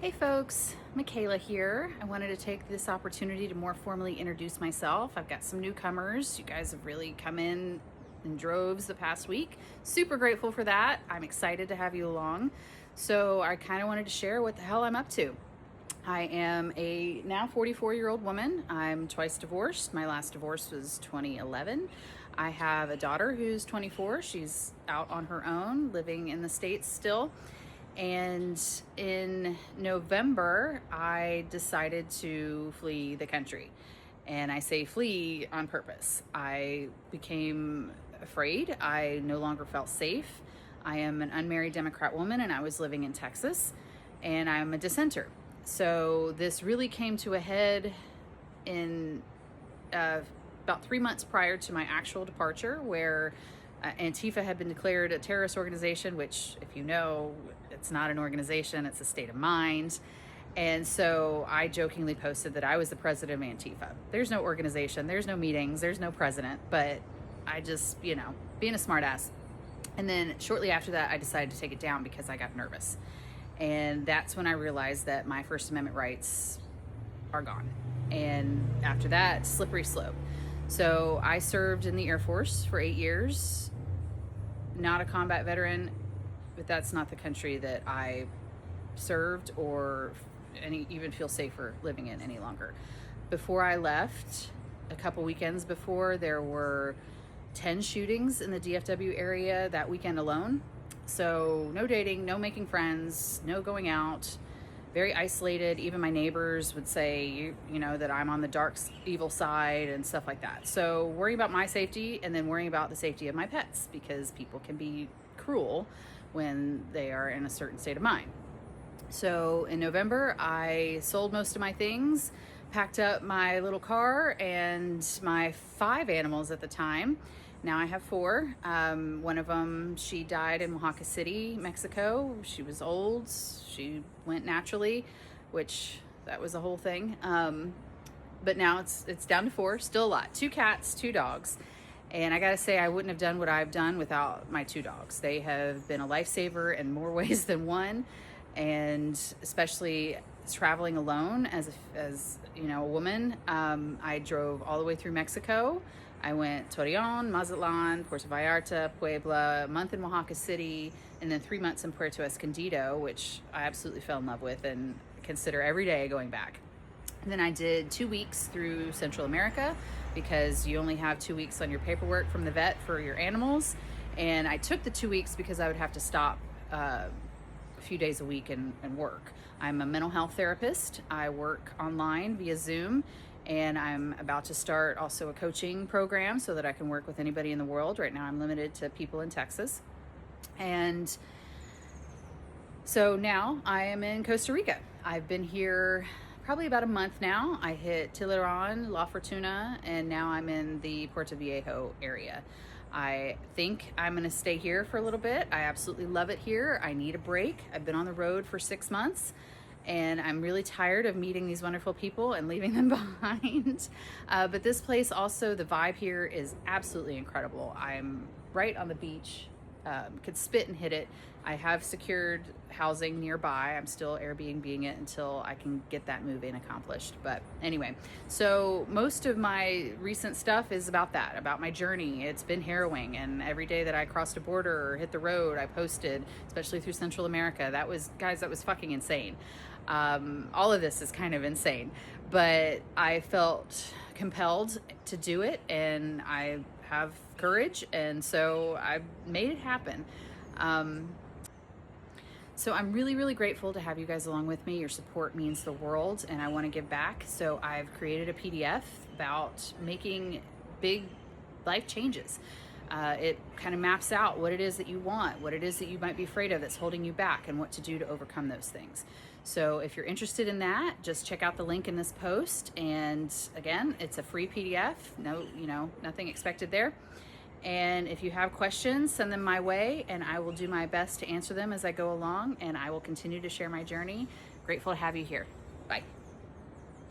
Hey folks, Michaela here. I wanted to take this opportunity to more formally introduce myself. I've got some newcomers. You guys have really come in droves the past week. Super grateful for that. I'm excited to have you along. So I kind of wanted to share what the hell I'm up to. I am a now 44-year-old woman. I'm twice divorced. My last divorce was 2011. I have a daughter who's 24. She's out on her own, living in the States still. And in November, I decided to flee the country. And I say flee on purpose. I became afraid. I no longer felt safe. I am an unmarried Democrat woman, and I was living in Texas, and I'm a dissenter. So this really came to a head in about 3 months prior to my actual departure, where Antifa had been declared a terrorist organization, which, if you know, it's not an organization, it's a state of mind. And so I jokingly posted that I was the president of Antifa. There's no organization, there's no meetings, there's no president, but I just, being a smartass. And then shortly after that, I decided to take it down because I got nervous. And that's when I realized that my First Amendment rights are gone. And after that, slippery slope. So I served in the Air Force for 8 years. Not a combat veteran, but that's not the country that I served or even feel safer living in any longer. Before I left, a couple weekends before, there were 10 shootings in the DFW area that weekend alone. So no dating, no making friends, no going out, very isolated. Even my neighbors would say, that I'm on the dark, evil side and stuff like that. So worrying about my safety and then worrying about the safety of my pets, because people can be cruel when they are in a certain state of mind. So in November, I sold most of my things, packed up my little car and my 5 animals at the time. Now I have 4. One of them, she died in Oaxaca City, Mexico. She was old. She went naturally, which that was a whole thing. But now it's down to 4, still a lot. 2 cats, 2 dogs. And I gotta say, I wouldn't have done what I've done without my 2 dogs. They have been a lifesaver in more ways than one. And especially traveling alone as a woman. I drove all the way through Mexico. I went Torreon, Mazatlan, Puerto Vallarta, Puebla, a month in Oaxaca City, and then 3 months in Puerto Escondido, which I absolutely fell in love with and consider every day going back. And then I did 2 weeks through Central America, because you only have 2 weeks on your paperwork from the vet for your animals. And I took the 2 weeks because I would have to stop a few days a week and work. I'm a mental health therapist. I work online via Zoom, and I'm about to start also a coaching program so that I can work with anybody in the world. Right now I'm limited to people in Texas. And so now I am in Costa Rica. I've been here probably about a month now. I hit Tiburon, La Fortuna, and now I'm in the Puerto Viejo area. I think I'm gonna stay here for a little bit. I absolutely love it here. I need a break. I've been on the road for 6 months, and I'm really tired of meeting these wonderful people and leaving them behind. But this place also, the vibe here is absolutely incredible. I'm right on the beach, could spit and hit it. I have secured housing nearby. I'm still Airbnb-ing it until I can get that move-in accomplished. But anyway, so most of my recent stuff is about that, about my journey. It's been harrowing, and every day that I crossed a border or hit the road, I posted, especially through Central America. That was fucking insane. All of this is kind of insane, but I felt compelled to do it, and I have courage, and so I made it happen. So I'm really, really grateful to have you guys along with me. Your support means the world, and I want to give back. So I've created a PDF about making big life changes. It kind of maps out what it is that you want, what it is that you might be afraid of that's holding you back, and what to do to overcome those things. So if you're interested in that, just check out the link in this post. And again, it's a free PDF. No, nothing expected there. And if you have questions, send them my way, and I will do my best to answer them as I go along, and I will continue to share my journey. Grateful to have you here. Bye.